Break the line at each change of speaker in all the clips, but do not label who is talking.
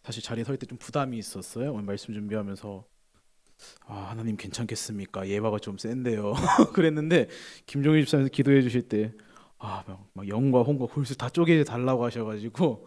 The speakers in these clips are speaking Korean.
사실 자리에 설 때 좀 부담이 있었어요. 오늘 말씀 준비하면서 하나님 괜찮겠습니까? 예화가 좀 센데요. 그랬는데 김종일 집사님께서 기도해 주실 때 막 영과 혼과 골수 다 쪼개 달라고 하셔가지고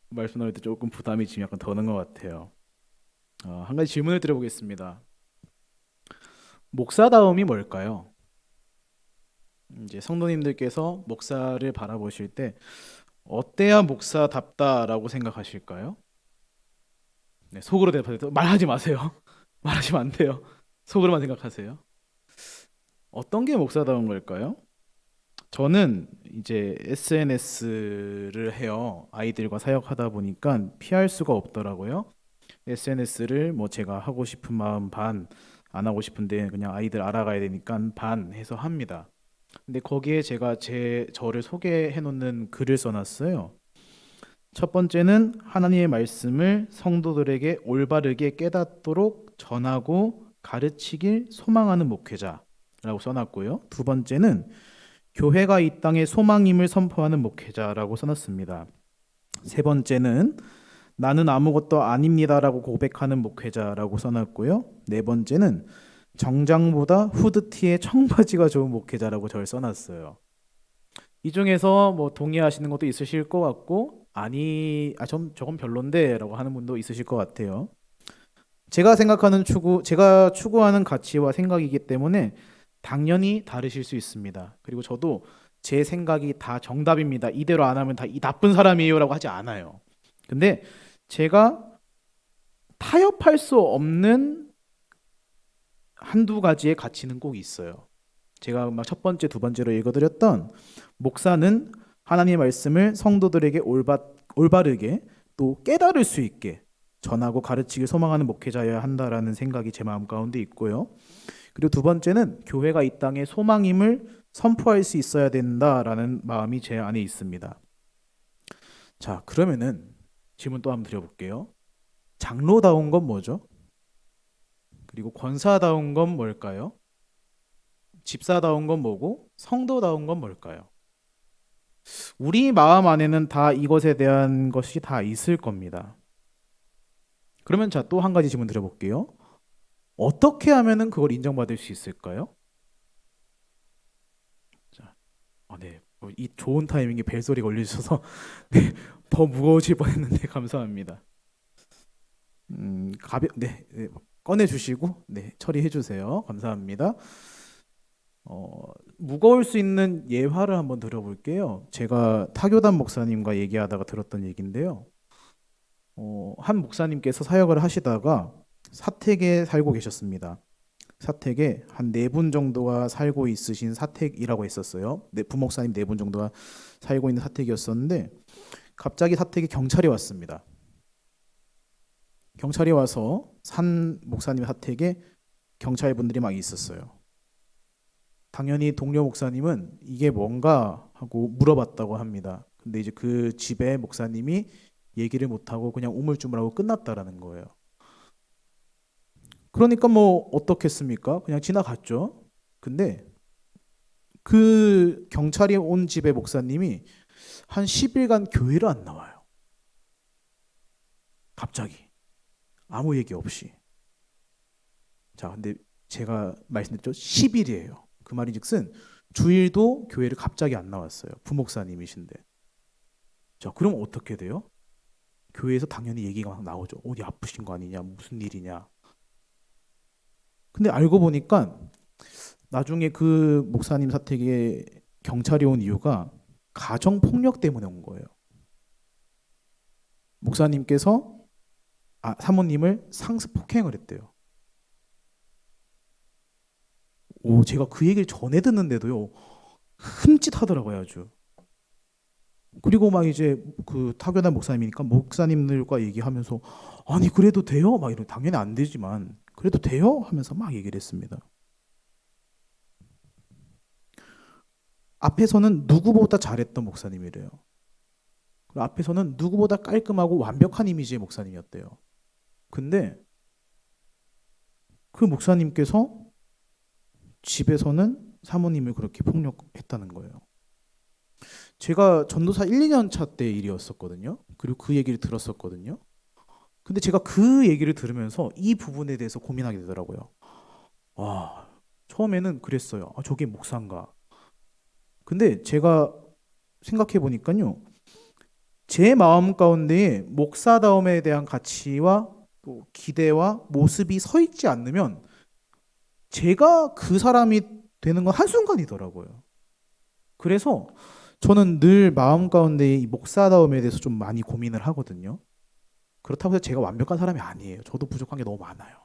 말씀 나눌 때 조금 부담이 지금 약간 더는 것 같아요. 한 가지 질문을 드려보겠습니다. 목사다움이 뭘까요? 이제 성도님들께서 목사를 바라보실 때 어때야 목사답다라고 생각하실까요? 네, 속으로 대답해도 말하지 마세요. 말하시면 안 돼요. 속으로만 생각하세요. 어떤 게 목사다운 걸까요? 저는 이제 SNS를 해요. 아이들과 사역하다 보니까 피할 수가 없더라고요. SNS를 뭐 제가 하고 싶은 마음 반, 안 하고 싶은데 그냥 아이들 알아가야 되니까 반 해서 합니다. 근데 거기에 제가 저를 소개해 놓는 글을 써놨어요. 첫 번째는 하나님의 말씀을 성도들에게 올바르게 깨닫도록 전하고 가르치길 소망하는 목회자라고 써놨고요. 두 번째는 교회가 이 땅의 소망임을 선포하는 목회자라고 써놨습니다. 세 번째는 나는 아무것도 아닙니다라고 고백하는 목회자라고 써놨고요. 네 번째는 정장보다 후드티에 청바지가 좋은 목회자라고 저를 써놨어요. 이 중에서 뭐 동의하시는 것도 있으실 것 같고 저건 별론데라고 하는 분도 있으실 것 같아요. 제가 추구하는 가치와 생각이기 때문에 당연히 다르실 수 있습니다. 그리고 저도 제 생각이 다 정답입니다. 이대로 안 하면 다 이 나쁜 사람이에요라고 하지 않아요. 근데 제가 타협할 수 없는 한두 가지의 가치는 꼭 있어요. 제가 막 첫 번째, 두 번째로 읽어드렸던 목사는 하나님의 말씀을 성도들에게 올바르게 또 깨달을 수 있게 전하고 가르치길 소망하는 목회자여야 한다라는 생각이 제 마음 가운데 있고요. 그리고 두 번째는 교회가 이 땅의 소망임을 선포할 수 있어야 된다라는 마음이 제 안에 있습니다. 자, 그러면은 질문 또 한번 드려볼게요. 장로다운 건 뭐죠? 그리고 권사다운 건 뭘까요? 집사다운 건 뭐고 성도다운 건 뭘까요? 우리 마음 안에는 다 이것에 대한 것이 다 있을 겁니다. 그러면 자, 또 한 가지 질문 드려볼게요. 어떻게 하면은 그걸 인정받을 수 있을까요? 자, 네. 이 좋은 타이밍에 벨소리가 울리셔서 네, 더 무거워질 뻔했는데 감사합니다. 네, 꺼내 주시고 네, 처리해 주세요. 감사합니다. 무거울 수 있는 예화를 한번 들어볼게요. 제가 타교단 목사님과 얘기하다가 들었던 얘기인데요. 한 목사님께서 사역을 하시다가 사택에 살고 계셨습니다. 사택에 한 네 분 정도가 살고 있으신 사택이라고 했었어요. 네, 부목사님 네 분 정도가 살고 있는 사택이었었는데 갑자기 사택에 경찰이 왔습니다. 경찰이 와서 산 목사님 사택에 경찰분들이 막 있었어요. 당연히 동료 목사님은 이게 뭔가 하고 물어봤다고 합니다. 근데 이제 그 집에 목사님이 얘기를 못하고 그냥 우물쭈물하고 끝났다라는 거예요. 그러니까 뭐 어떻겠습니까? 그냥 지나갔죠. 근데 그 경찰이 온 집의 목사님이 한 10일간 교회를 안 나와요. 갑자기 아무 얘기 없이. 자, 근데 제가 말씀드렸죠. 10일이에요. 그 말인즉슨 주일도 교회를 갑자기 안 나왔어요. 부목사님이신데. 자, 그럼 어떻게 돼요? 교회에서 당연히 얘기가 막 나오죠. 어디 아프신 거 아니냐, 무슨 일이냐. 근데 알고 보니까 나중에 그 목사님 사택에 경찰이 온 이유가 가정 폭력 때문에 온 거예요. 목사님께서 사모님을 상습 폭행을 했대요. 제가 그 얘기를 전해 듣는데도요, 흠칫하더라고요, 아주. 그리고 막 이제 그 타교단 목사님이니까 목사님들과 얘기하면서 아니 그래도 돼요? 막 이런 당연히 안 되지만 그래도 돼요? 하면서 막 얘기를 했습니다. 앞에서는 누구보다 잘했던 목사님이래요. 그리고 앞에서는 누구보다 깔끔하고 완벽한 이미지의 목사님이었대요. 근데 그 목사님께서 집에서는 사모님을 그렇게 폭력했다는 거예요. 제가 전도사 1, 2년 차 때 일이었었거든요. 그리고 그 얘기를 들었었거든요. 근데 제가 그 얘기를 들으면서 이 부분에 대해서 고민하게 되더라고요. 와, 처음에는 그랬어요. 아, 저게 목사인가? 근데 제가 생각해 보니까요. 제 마음 가운데에 목사다움에 대한 가치와 또 기대와 모습이 서 있지 않으면 제가 그 사람이 되는 건 한순간이더라고요. 그래서 저는 늘 마음 가운데 이 목사다움에 대해서 좀 많이 고민을 하거든요. 그렇다고 해서 제가 완벽한 사람이 아니에요. 저도 부족한 게 너무 많아요.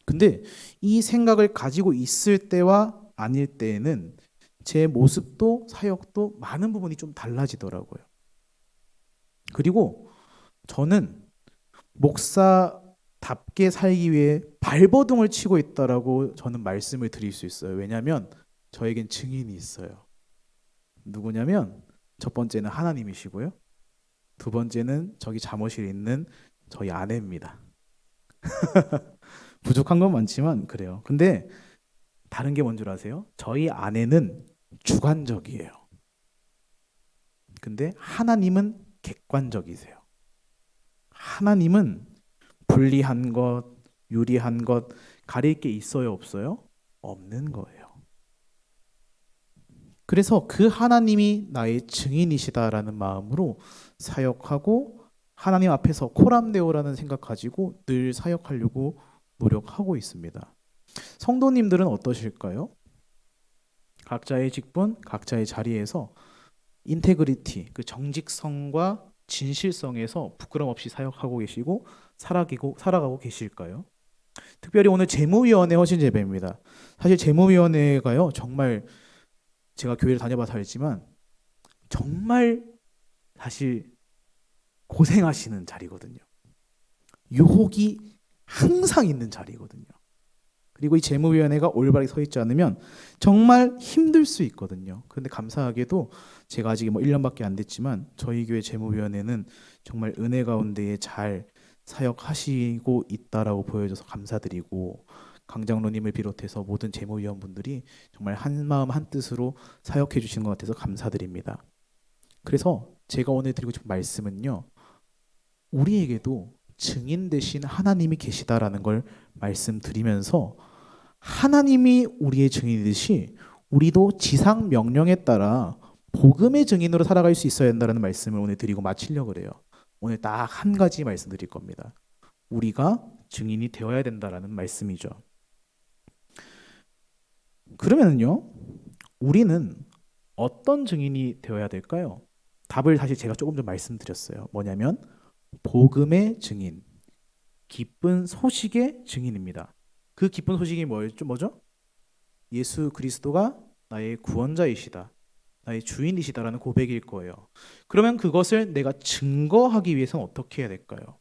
근데 이 생각을 가지고 있을 때와 아닐 때에는 제 모습도 사역도 많은 부분이 좀 달라지더라고요. 그리고 저는 목사답게 살기 위해 발버둥을 치고 있다라고 저는 말씀을 드릴 수 있어요. 왜냐하면 저에겐 증인이 있어요. 누구냐면 첫 번째는 하나님이시고요. 두 번째는 저기 잠옷실에 있는 저희 아내입니다. 부족한 건 많지만 그래요. 근데 다른 게 뭔 줄 아세요? 저희 아내는 주관적이에요. 근데 하나님은 객관적이세요. 하나님은 불리한 것, 유리한 것, 가릴 게 있어요, 없어요? 없는 거예요. 그래서 그 하나님이 나의 증인이시다라는 마음으로 사역하고 하나님 앞에서 코람데오라는 생각 가지고 늘 사역하려고 노력하고 있습니다. 성도님들은 어떠실까요? 각자의 직분, 각자의 자리에서 인테그리티, 그 정직성과 진실성에서 부끄럼 없이 사역하고 계시고 살아가고 계실까요? 특별히 오늘 재무위원회 허신 예배입니다. 사실 재무위원회가요, 정말 제가 교회를 다녀봐서 알지만 정말 사실 고생하시는 자리거든요. 유혹이 항상 있는 자리거든요. 그리고 이 재무위원회가 올바르게 서 있지 않으면 정말 힘들 수 있거든요. 그런데 감사하게도 제가 아직 1년밖에 안 됐지만 저희 교회 재무위원회는 정말 은혜 가운데에 잘 사역하시고 있다라고 보여줘서 감사드리고 강장로님을 비롯해서 모든 재무위원분들이 정말 한 마음 한 뜻으로 사역해 주시는 것 같아서 감사드립니다. 그래서 제가 오늘 드리고 싶은 말씀은요. 우리에게도 증인 되신 하나님이 계시다라는 걸 말씀드리면서 하나님이 우리의 증인이듯이 우리도 지상 명령에 따라 복음의 증인으로 살아갈 수 있어야 한다는 말씀을 오늘 드리고 마치려고 그래요. 오늘 딱 한 가지 말씀드릴 겁니다. 우리가 증인이 되어야 된다라는 말씀이죠. 그러면은요, 우리는 어떤 증인이 되어야 될까요? 답을 사실 제가 조금 전 말씀드렸어요. 뭐냐면 복음의 증인, 기쁜 소식의 증인입니다. 그 기쁜 소식이 뭐죠? 예수 그리스도가 나의 구원자이시다, 나의 주인이시다라는 고백일 거예요. 그러면 그것을 내가 증거하기 위해서는 어떻게 해야 될까요?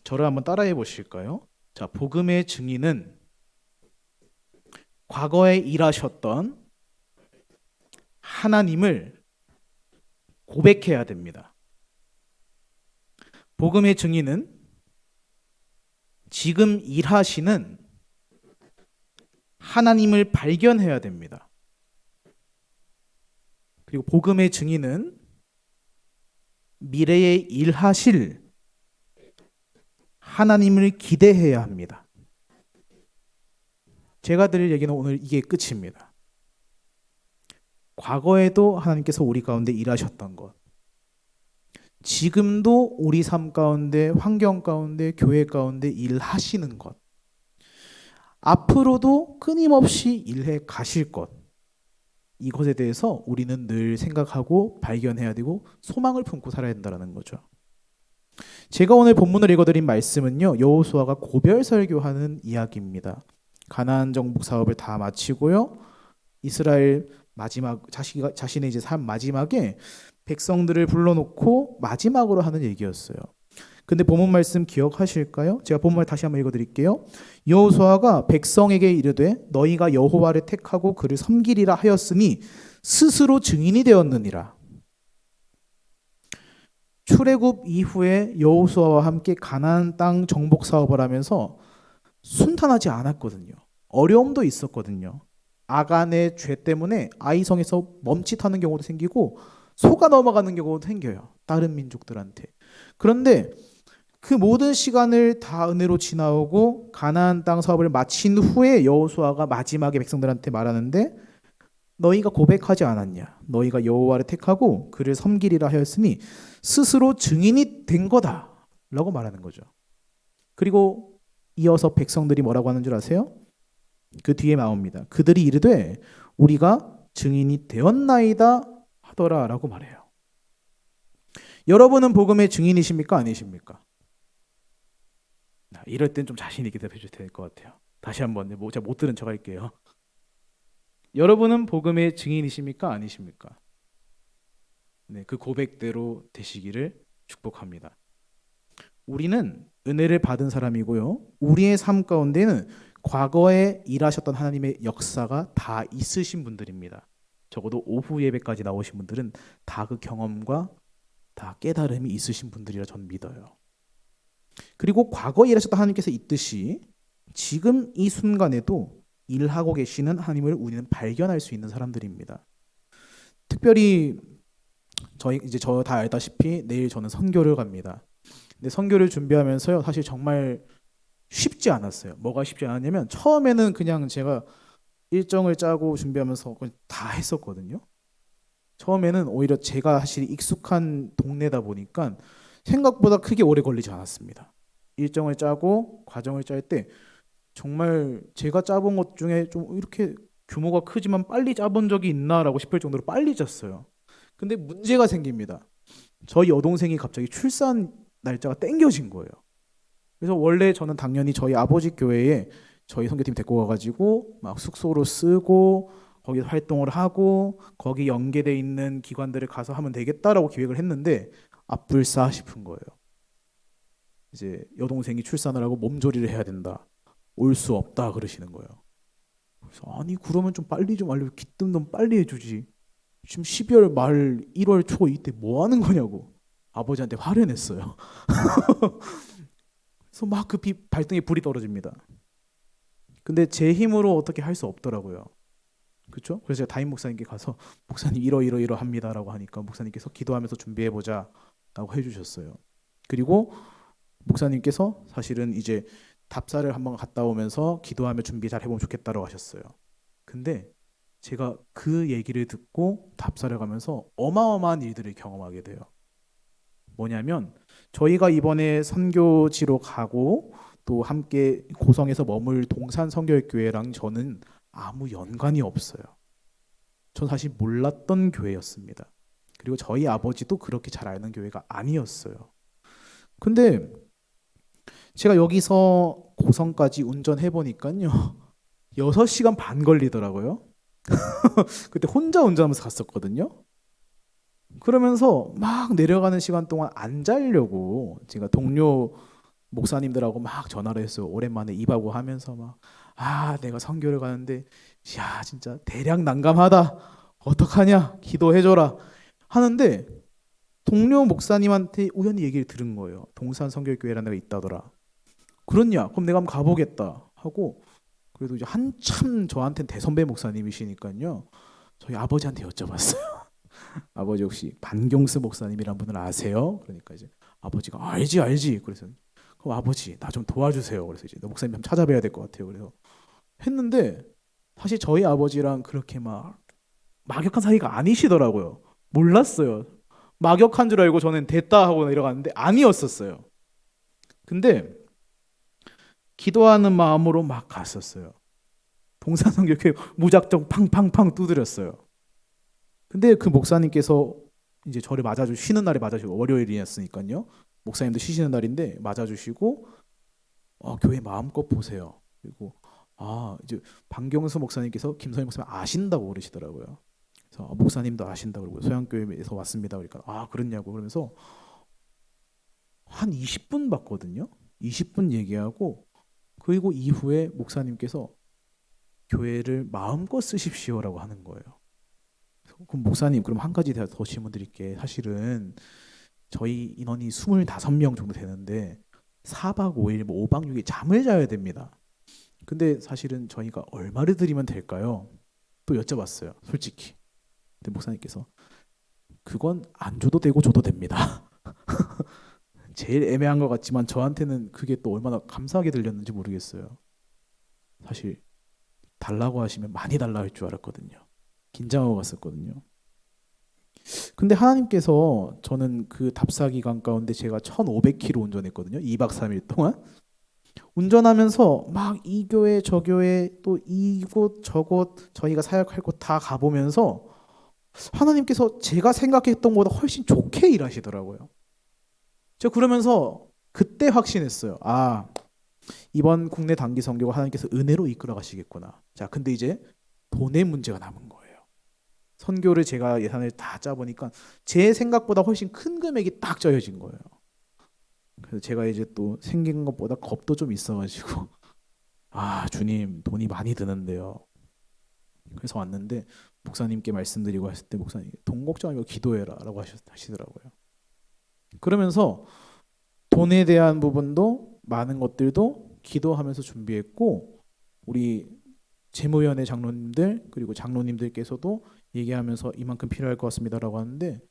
저를 한번 따라해 보실까요? 자, 복음의 증인은 과거에 일하셨던 하나님을 고백해야 됩니다. 복음의 증인은 지금 일하시는 하나님을 발견해야 됩니다. 그리고 복음의 증인은 미래에 일하실 하나님을 기대해야 합니다. 제가 드릴 얘기는 오늘 이게 끝입니다. 과거에도 하나님께서 우리 가운데 일하셨던 것, 지금도 우리 삶 가운데, 환경 가운데, 교회 가운데 일하시는 것, 앞으로도 끊임없이 일해 가실 것, 이것에 대해서 우리는 늘 생각하고 발견해야 되고 소망을 품고 살아야 된다는 거죠. 제가 오늘 본문을 읽어드린 말씀은요, 여호수아가 고별 설교하는 이야기입니다. 가나안 정복 사업을 다 마치고요, 이스라엘 마지막 자신의 이제 삶 마지막에 백성들을 불러놓고 마지막으로 하는 얘기였어요. 근데 본문 말씀 기억하실까요? 제가 본문 다시 한번 읽어드릴게요. 여호수아가 백성에게 이르되 너희가 여호와를 택하고 그를 섬기리라 하였으니 스스로 증인이 되었느니라. 출애굽 이후에 여호수아와 함께 가나안 땅 정복 사업을 하면서 순탄하지 않았거든요. 어려움도 있었거든요. 아간의 죄 때문에 아이성에서 멈칫하는 경우도 생기고 속아 넘어가는 경우도 생겨요. 다른 민족들한테. 그런데 그 모든 시간을 다 은혜로 지나오고 가나안 땅 사업을 마친 후에 여호수아가 마지막에 백성들한테 말하는데 너희가 고백하지 않았냐? 너희가 여호와를 택하고 그를 섬기리라 하였으니 스스로 증인이 된 거다라고 말하는 거죠. 그리고 이어서 백성들이 뭐라고 하는 줄 아세요? 그 뒤에 나옵니다. 그들이 이르되 우리가 증인이 되었나이다 하더라라고 말해요. 여러분은 복음의 증인이십니까? 아니십니까? 이럴 땐 좀 자신 있게 대답해 주셔야 될 것 같아요. 다시 한번 제가 못 들은 척 할게요. 여러분은 복음의 증인이십니까? 아니십니까? 네, 그 고백대로 되시기를 축복합니다. 우리는 은혜를 받은 사람이고요. 우리의 삶 가운데는 과거에 일하셨던 하나님의 역사가 다 있으신 분들입니다. 적어도 오후 예배까지 나오신 분들은 다 그 경험과 다 깨달음이 있으신 분들이라 저는 믿어요. 그리고 과거에 일하셨던 하나님께서 있듯이 지금 이 순간에도 일하고 계시는 하나님을 우리는 발견할 수 있는 사람들입니다. 특별히 저 다 알다시피 내일 저는 선교를 갑니다. 근데 선교를 준비하면서요, 사실 정말 쉽지 않았어요. 뭐가 쉽지 않았냐면 처음에는 그냥 제가 일정을 짜고 준비하면서 다 했었거든요. 처음에는 오히려 제가 사실 익숙한 동네다 보니까 생각보다 크게 오래 걸리지 않았습니다. 일정을 짜고 과정을 짤 때 정말 제가 짜본 것 중에 좀 이렇게 규모가 크지만 빨리 짜본 적이 있나라고 싶을 정도로 빨리 짰어요. 근데 문제가 생깁니다. 저희 여동생이 갑자기 출산 날짜가 땡겨진 거예요. 그래서 원래 저는 당연히 저희 아버지 교회에 저희 선교팀 데리고 가가지고 막 숙소로 쓰고 거기서 활동을 하고 거기 연계돼 있는 기관들을 가서 하면 되겠다라고 기획을 했는데 앞불싸 싶은 거예요. 이제 여동생이 출산을 하고 몸조리를 해야 된다. 올 수 없다 그러시는 거예요. 그래서 아니 그러면 좀 빨리 좀 알려, 기뜸 좀 빨리 해주지. 지금 12월 말 1월 초 이때 뭐 하는 거냐고 아버지한테 화를 냈어요. 그래서 막 그 발등에 불이 떨어집니다. 근데 제 힘으로 어떻게 할 수 없더라고요. 그렇죠? 그래서 제가 담임 목사님께 가서 목사님 이러 합니다라고 하니까 목사님께서 기도하면서 준비해보자라고 해주셨어요. 그리고 목사님께서 사실은 이제 답사를 한번 갔다 오면서 기도하며 준비 잘 해보면 좋겠다라고 하셨어요. 근데 제가 그 얘기를 듣고 답사를 가면서 어마어마한 일들을 경험하게 돼요. 뭐냐면 저희가 이번에 선교지로 가고 또 함께 고성에서 머물 동산 선교교회랑 저는 아무 연관이 없어요. 전 사실 몰랐던 교회였습니다. 그리고 저희 아버지도 그렇게 잘 아는 교회가 아니었어요. 근데 제가 여기서 고성까지 운전해 보니까요 6시간 반 걸리더라고요. 그때 혼자 운전하면서 갔었거든요. 그러면서 막 내려가는 시간 동안 안 자려고 제가 동료 목사님들하고 막 전화를 했어요. 오랜만에 입하고 하면서 내가 선교를 가는데 야 진짜 대략 난감하다. 어떡하냐 기도해줘라 하는데 동료 목사님한테 우연히 얘기를 들은 거예요. 동산 선교교회라는 데가 있다더라. 그렇냐? 그럼 내가 한번 가보겠다 하고 그래도 이제 한참 저한테는 대선배 목사님이시니까요. 저희 아버지한테 여쭤봤어요. 아버지 혹시 반경스 목사님이란 분을 아세요? 그러니까 이제 아버지가 알지. 그래서 그럼 아버지 나 좀 도와주세요. 그래서 이제 목사님 좀 찾아뵈야 될 것 같아요. 그래서 했는데 사실 저희 아버지랑 그렇게 막역한 사이가 아니시더라고요. 몰랐어요. 막역한 줄 알고 저는 됐다 하고 내려갔는데 아니었었어요. 근데 기도하는 마음으로 막 갔었어요. 동산선교회 무작정 팡팡팡 두드렸어요. 근데 그 목사님께서 이제 저를 쉬는 날에 맞아주시고 월요일이었으니까요. 목사님도 쉬시는 날인데 맞아주시고 교회 마음껏 보세요. 그리고 이제 방경수 목사님께서 김선희 목사님 아신다고 그러시더라고요. 그래서 목사님도 아신다고 그러고 소양교회에서 왔습니다. 그러니까 그랬냐고 그러면서 한 20분 봤거든요. 20분 얘기하고 그리고 이후에 목사님께서 교회를 마음껏 쓰십시오라고 하는 거예요. 그럼 목사님 그럼 한 가지 더 질문 드릴게. 사실은 저희 인원이 25명 정도 되는데 4박 5일 5박 6일 잠을 자야 됩니다. 근데 사실은 저희가 얼마를 드리면 될까요? 또 여쭤봤어요. 솔직히. 근데 목사님께서 그건 안 줘도 되고 줘도 됩니다. 제일 애매한 것 같지만 저한테는 그게 또 얼마나 감사하게 들렸는지 모르겠어요. 사실 달라고 하시면 많이 달라 할 줄 알았거든요. 긴장하고 갔었거든요. 근데 하나님께서 저는 그 답사 기간 가운데 제가 1500km 운전했거든요. 2박 3일 동안. 운전하면서 막 이 교회 저 교회 또 이곳 저곳 저희가 사역할 곳 다 가보면서 하나님께서 제가 생각했던 것보다 훨씬 좋게 일하시더라고요. 제가 그러면서 그때 확신했어요. 아, 이번 국내 단기 선교가 하나님께서 은혜로 이끌어 가시겠구나. 자, 근데 이제 돈의 문제가 남은 거예요. 선교를 제가 예산을 다 짜보니까 제 생각보다 훨씬 큰 금액이 딱 짜여진 거예요. 그래서 제가 이제 또 생긴 것보다 겁도 좀 있어가지고 아, 주님 돈이 많이 드는데요. 그래서 왔는데 목사님께 말씀드리고 했을 때 목사님 돈 걱정 말고 기도해라 라고 하시더라고요. 그러면서 돈에 대한 부분도 많은 것들도 기도하면서 준비했고, 우리 재무위원회 장로님들 그리고 장로님들께서도 얘기하면서 이만큼 필요할 것 같습니다라고 하는데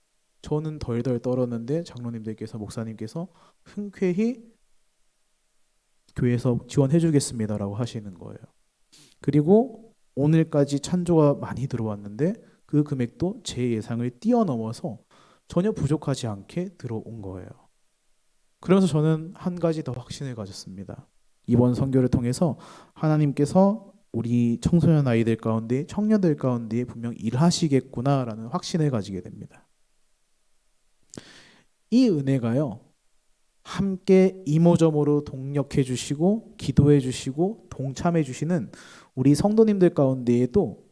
저는 덜덜 떨었는데 장로님들께서 목사님께서 흔쾌히 교회에서 지원해 주겠습니다라고 하시는 거예요. 그리고 오늘까지 찬조가 많이 들어왔는데 그 금액도 제 예상을 뛰어넘어서 전혀 부족하지 않게 들어온 거예요. 그러면서 저는 한 가지 더 확신을 가졌습니다. 이번 선교를 통해서 하나님께서 우리 청소년 아이들 가운데 청년들 가운데 분명 일하시겠구나라는 확신을 가지게 됩니다. 이 은혜가요, 함께 이모저모로 동력해 주시고 기도해 주시고 동참해 주시는 우리 성도님들 가운데에도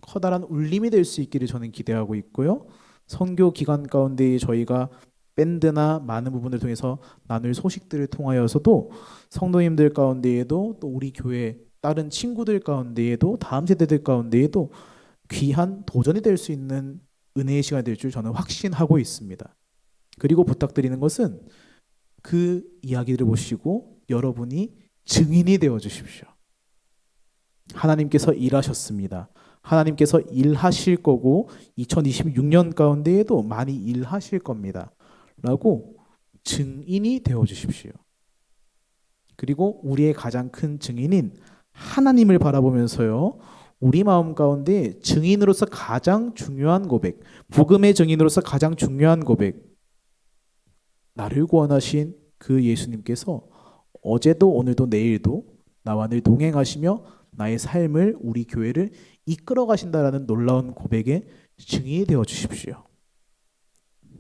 커다란 울림이 될 수 있기를 저는 기대하고 있고요. 선교 기간 가운데 저희가 밴드나 많은 부분을 통해서 나눌 소식들을 통하여서도 성도님들 가운데에도 또 우리 교회 다른 친구들 가운데에도 다음 세대들 가운데에도 귀한 도전이 될 수 있는 은혜의 시간이 될 줄 저는 확신하고 있습니다. 그리고 부탁드리는 것은 그 이야기들을 보시고 여러분이 증인이 되어 주십시오. 하나님께서 일하셨습니다. 하나님께서 일하실 거고 2026년 가운데에도 많이 일하실 겁니다. 라고 증인이 되어 주십시오. 그리고 우리의 가장 큰 증인인 하나님을 바라보면서요, 우리 마음 가운데 증인으로서 가장 중요한 고백, 복음의 증인으로서 가장 중요한 고백, 나를 구원하신 그 예수님께서 어제도 오늘도 내일도 나와 늘 동행하시며 나의 삶을 우리 교회를 이끌어 가신다라는 놀라운 고백의 증인이 되어 주십시오.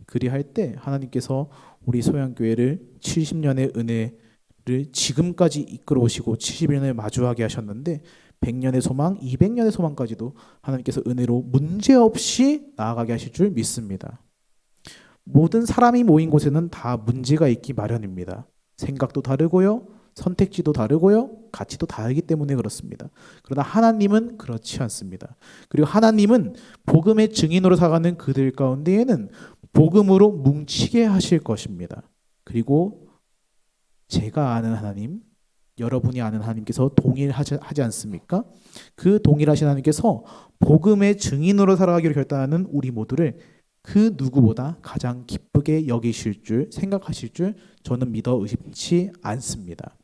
그리할 때 하나님께서 우리 소양교회를 70년의 은혜를 지금까지 이끌어 오시고 70년을 마주하게 하셨는데 100년의 소망, 200년의 소망까지도 하나님께서 은혜로 문제없이 나아가게 하실 줄 믿습니다. 모든 사람이 모인 곳에는 다 문제가 있기 마련입니다. 생각도 다르고요, 선택지도 다르고요, 가치도 다르기 때문에 그렇습니다. 그러나 하나님은 그렇지 않습니다. 그리고 하나님은 복음의 증인으로 살아가는 그들 가운데에는 복음으로 뭉치게 하실 것입니다. 그리고 제가 아는 하나님, 여러분이 아는 하나님께서 동일하지 않습니까? 그 동일하신 하나님께서 복음의 증인으로 살아가기로 결단하는 우리 모두를 그 누구보다 가장 기쁘게 여기실 줄, 생각하실 줄 저는 믿어 의심치 않습니다.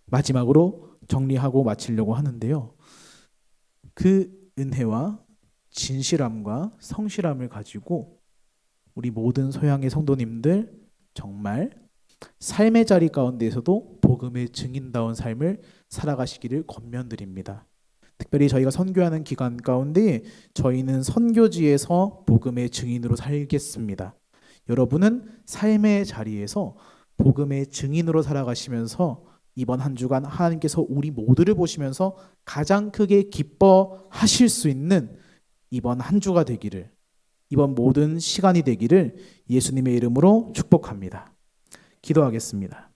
마지막으로 정리하고 마치려고 하는데요. 그 은혜와 진실함과 성실함을 가지고 우리 모든 소양의 성도님들 정말 삶의 자리 가운데에서도 복음의 증인다운 삶을 살아가시기를 권면드립니다. 특별히 저희가 선교하는 기간 가운데 저희는 선교지에서 복음의 증인으로 살겠습니다. 여러분은 삶의 자리에서 복음의 증인으로 살아가시면서 이번 한 주간 하나님께서 우리 모두를 보시면서 가장 크게 기뻐하실 수 있는 이번 한 주가 되기를, 이번 모든 시간이 되기를 예수님의 이름으로 축복합니다. 기도하겠습니다.